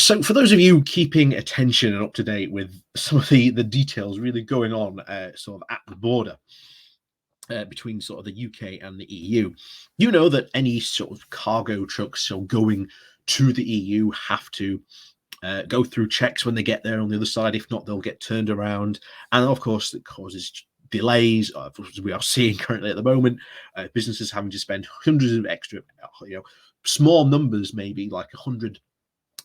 So, for those of you keeping attention and up to date with some of the details really going on, sort of at the border between sort of the UK and the EU, you know that any sort of cargo trucks so going to the EU have to go through checks when they get there on the other side. If not, they'll get turned around, and of course, it causes delays. As we are seeing currently at the moment, businesses having to spend hundreds of extra, small numbers, maybe like £100,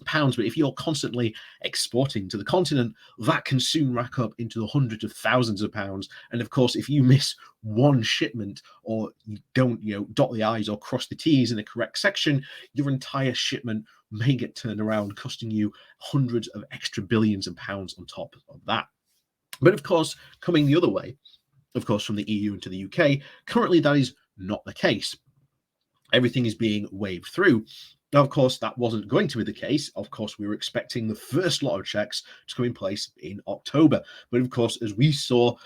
but if you're constantly exporting to the continent, that can soon rack up into the hundreds of thousands of pounds. And of course, if you miss one shipment or you don't dot the i's or cross the t's in the correct section, your entire shipment may get turned around, costing you hundreds of extra billions of pounds on top of that. But of course, coming the other way, of course, from the EU into the UK, currently that is not the case. Everything is being waved through. Now, of course, that wasn't going to be the case. Of course, we were expecting the first lot of checks to come in place in October. But of course, as we saw,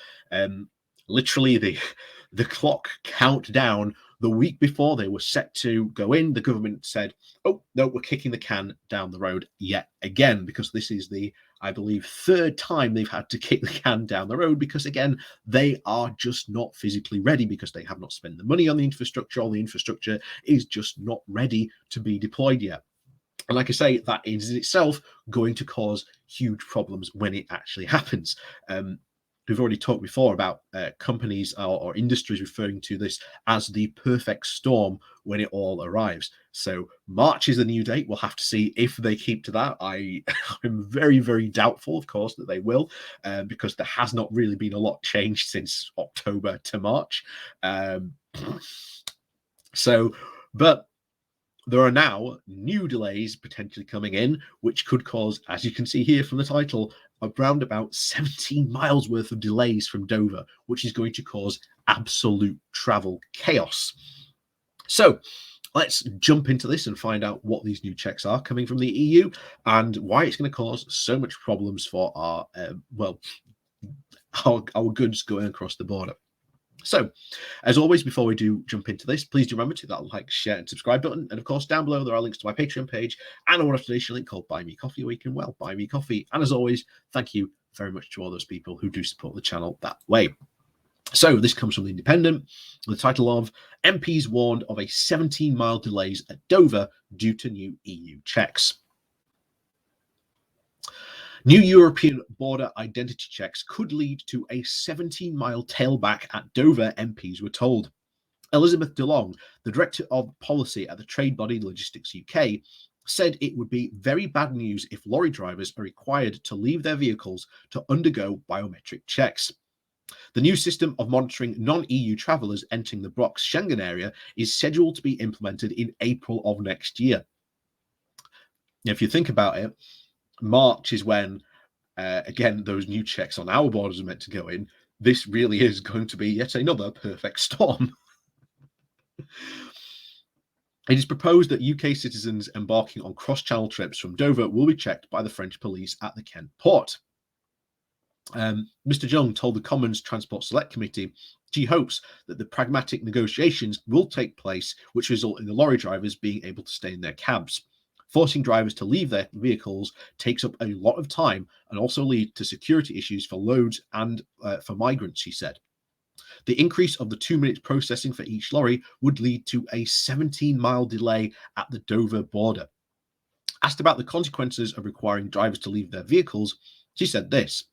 literally the clock count down the week before they were set to go in, the government said, oh, no, we're kicking the can down the road yet again, because this is the, I believe, third time they've had to kick the can down the road, because again, they are just not physically ready, because they have not spent the money on the infrastructure, or the infrastructure is just not ready to be deployed yet. And like I say, that is in itself going to cause huge problems when it actually happens. We've already talked before about companies or industries referring to this as the perfect storm when it all arrives. So March is the new date. We'll have to see if they keep to that. I'm very, very doubtful, of course, that they will, because there has not really been a lot changed since October to March. But there are now new delays potentially coming in, which could cause, as you can see here from the title, around about 17 miles worth of delays from Dover, which is going to cause absolute travel chaos. So let's jump into this and find out what these new checks are coming from the EU and why it's going to cause so much problems for our goods going across the border. So, as always, before we do jump into this, please do remember to hit that like, share, and subscribe button. And of course, down below, there are links to my Patreon page and a one-off donation link called Buy Me Coffee, where you can, buy me coffee. And as always, thank you very much to all those people who do support the channel that way. So, this comes from The Independent, the title of MPs warned of a 17-mile delays at Dover due to new EU checks. New European border identity checks could lead to a 17-mile tailback at Dover, MPs were told. Elizabeth DeLong, the Director of Policy at the trade body Logistics UK, said it would be very bad news if lorry drivers are required to leave their vehicles to undergo biometric checks. The new system of monitoring non-EU travellers entering the Brox Schengen area is scheduled to be implemented in April of next year. Now, if you think about it, March is when, again, those new checks on our borders are meant to go in. This really is going to be yet another perfect storm. It is proposed that UK citizens embarking on cross-channel trips from Dover will be checked by the French police at the Kent port. Mr. Jung told the Commons Transport Select Committee he hopes that the pragmatic negotiations will take place, which result in the lorry drivers being able to stay in their cabs. Forcing drivers to leave their vehicles takes up a lot of time and also lead to security issues for loads and for migrants, he said. The increase of the 2 minutes processing for each lorry would lead to a 17-mile delay at the Dover border. Asked about the consequences of requiring drivers to leave their vehicles, she said this: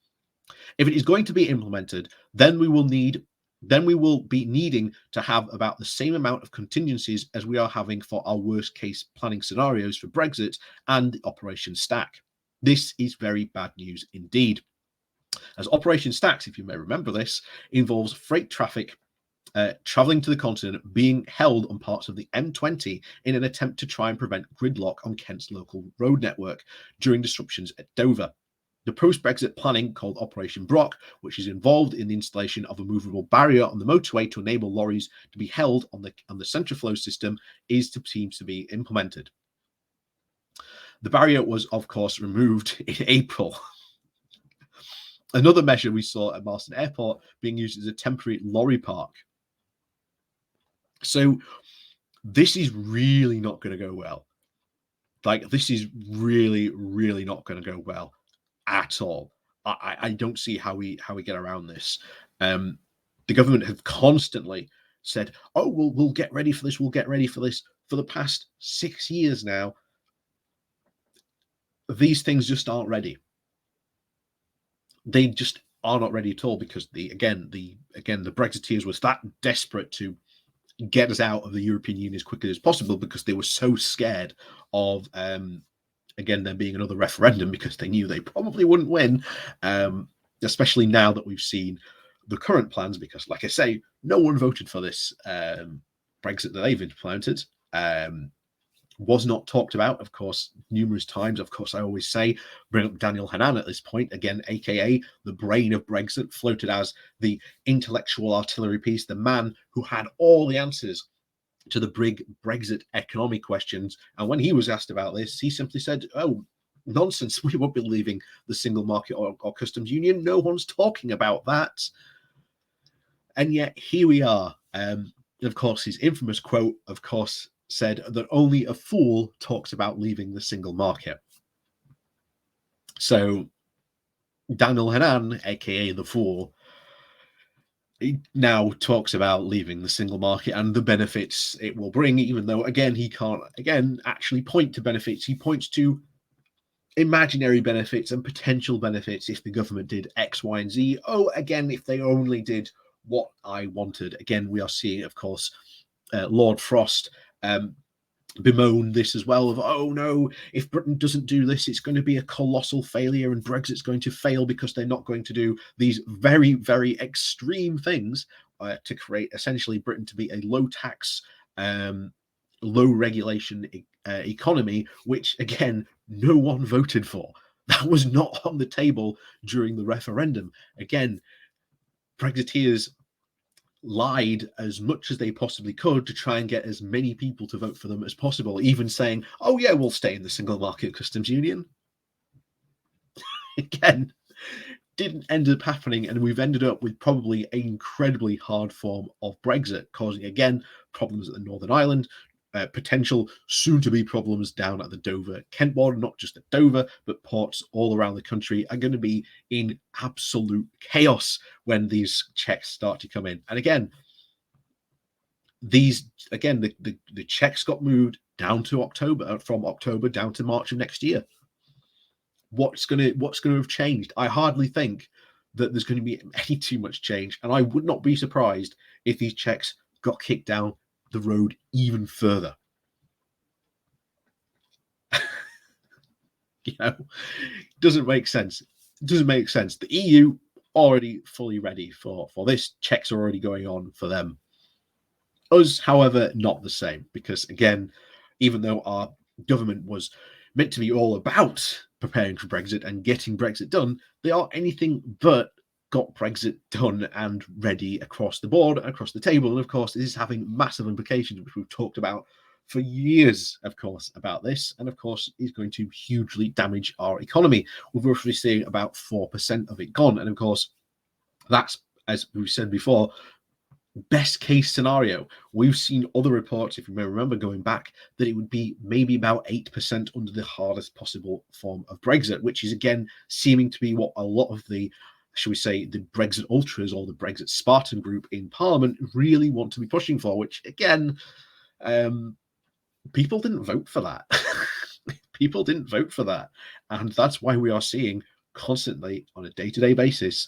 if it is going to be implemented, then we will be needing to have about the same amount of contingencies as we are having for our worst case planning scenarios for Brexit and Operation Stack. This is very bad news indeed, as Operation Stacks, if you may remember this, involves freight traffic travelling to the continent being held on parts of the M20 in an attempt to try and prevent gridlock on Kent's local road network during disruptions at Dover. The post-Brexit planning called Operation Brock, which is involved in the installation of a movable barrier on the motorway to enable lorries to be held on the central flow system, seems to be implemented. The barrier was, of course, removed in April. Another measure we saw at Marston Airport being used as a temporary lorry park. So this is really not going to go well. Like, this is really, really not going to go well at all. I don't see how we get around this. The government have constantly said, "Oh, we'll get ready for this. We'll get ready for this." For the past 6 years now, these things just aren't ready. They just are not ready at all because the Brexiteers was that desperate to get us out of the European Union as quickly as possible because they were so scared of again there being another referendum because they knew they probably wouldn't win, especially now that we've seen the current plans. Because, like I say, no one voted for this Brexit that they've implemented. Was not talked about, of course, numerous times. Of course, I always say, bring up Daniel Hannan at this point, again, aka the brain of Brexit, floated as the intellectual artillery piece, the man who had all the answers to the big Brexit economic questions. And when he was asked about this, he simply said, "Oh, nonsense, we won't be leaving the single market or customs union. No one's talking about that." And yet here we are. Of course, his infamous quote, of course, said that only a fool talks about leaving the single market. So Daniel Hannan, aka the fool, he now talks about leaving the single market and the benefits it will bring, even though, again, he can't actually point to benefits. He points to imaginary benefits and potential benefits if the government did X, Y, and Z. Oh, again, if they only did what I wanted. Again, we are seeing, of course, Lord Frost bemoan this as well of, oh no, if Britain doesn't do this, it's going to be a colossal failure and Brexit's going to fail because they're not going to do these very, very extreme things to create essentially Britain to be a low tax, low regulation economy, which again, no one voted for. That was not on the table during the referendum. Again, Brexiteers lied as much as they possibly could to try and get as many people to vote for them as possible, even saying, "Oh yeah, we'll stay in the single market customs union." Again, didn't end up happening, and we've ended up with probably an incredibly hard form of Brexit, causing again problems at the Northern Ireland, potential soon-to-be problems down at the Dover-Kent border. Not just at Dover, but ports all around the country are going to be in absolute chaos when these checks start to come in. And again, the checks got moved down to October, from October down to March of next year. What's gonna have changed? I hardly think that there's going to be any too much change, and I would not be surprised if these checks got kicked down the road even further. Doesn't make sense. It doesn't make sense. The EU already fully ready for this. Checks are already going on for them. Us, however, not the same, because again, even though our government was meant to be all about preparing for Brexit and getting Brexit done, they are anything but got Brexit done and ready across the board, across the table. And of course, this is having massive implications, which we've talked about for years, of course, about this. And of course, is going to hugely damage our economy. We're roughly seeing about 4% of it gone. And of course, that's, as we said before, best case scenario. We've seen other reports, if you may remember going back, that it would be maybe about 8% under the hardest possible form of Brexit, which is again seeming to be what a lot of the, shall we say, the Brexit ultras or the Brexit Spartan group in Parliament really want to be pushing for, which again, people didn't vote for that. People didn't vote for that. And that's why we are seeing constantly on a day-to-day basis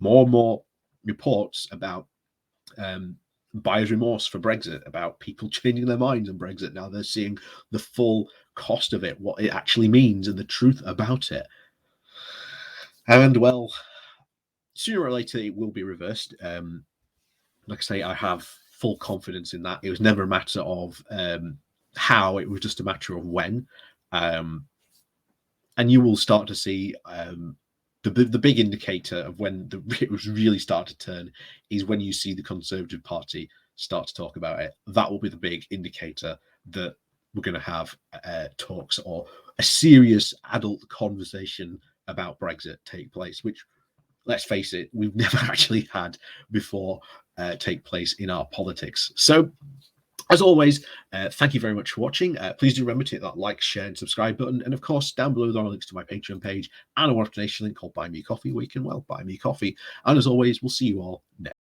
more and more reports about buyer's remorse for Brexit, about people changing their minds on Brexit. Now they're seeing the full cost of it, what it actually means, and the truth about it. And well, sooner or later it will be reversed. Like I say, I have full confidence in that. It was never a matter of how, it was just a matter of when. And you will start to see the big indicator of when it was really start to turn is when you see the Conservative Party start to talk about it. That will be the big indicator that we're going to have talks or a serious adult conversation about Brexit take place, which, let's face it, we've never actually had before take place in our politics. So As always, thank you very much for watching. Please do remember to hit that like, share, and subscribe button. And of course, down below there are links to my Patreon page and a one-off donation link called Buy Me Coffee, where you can, well, buy me coffee. And as always, we'll see you all next.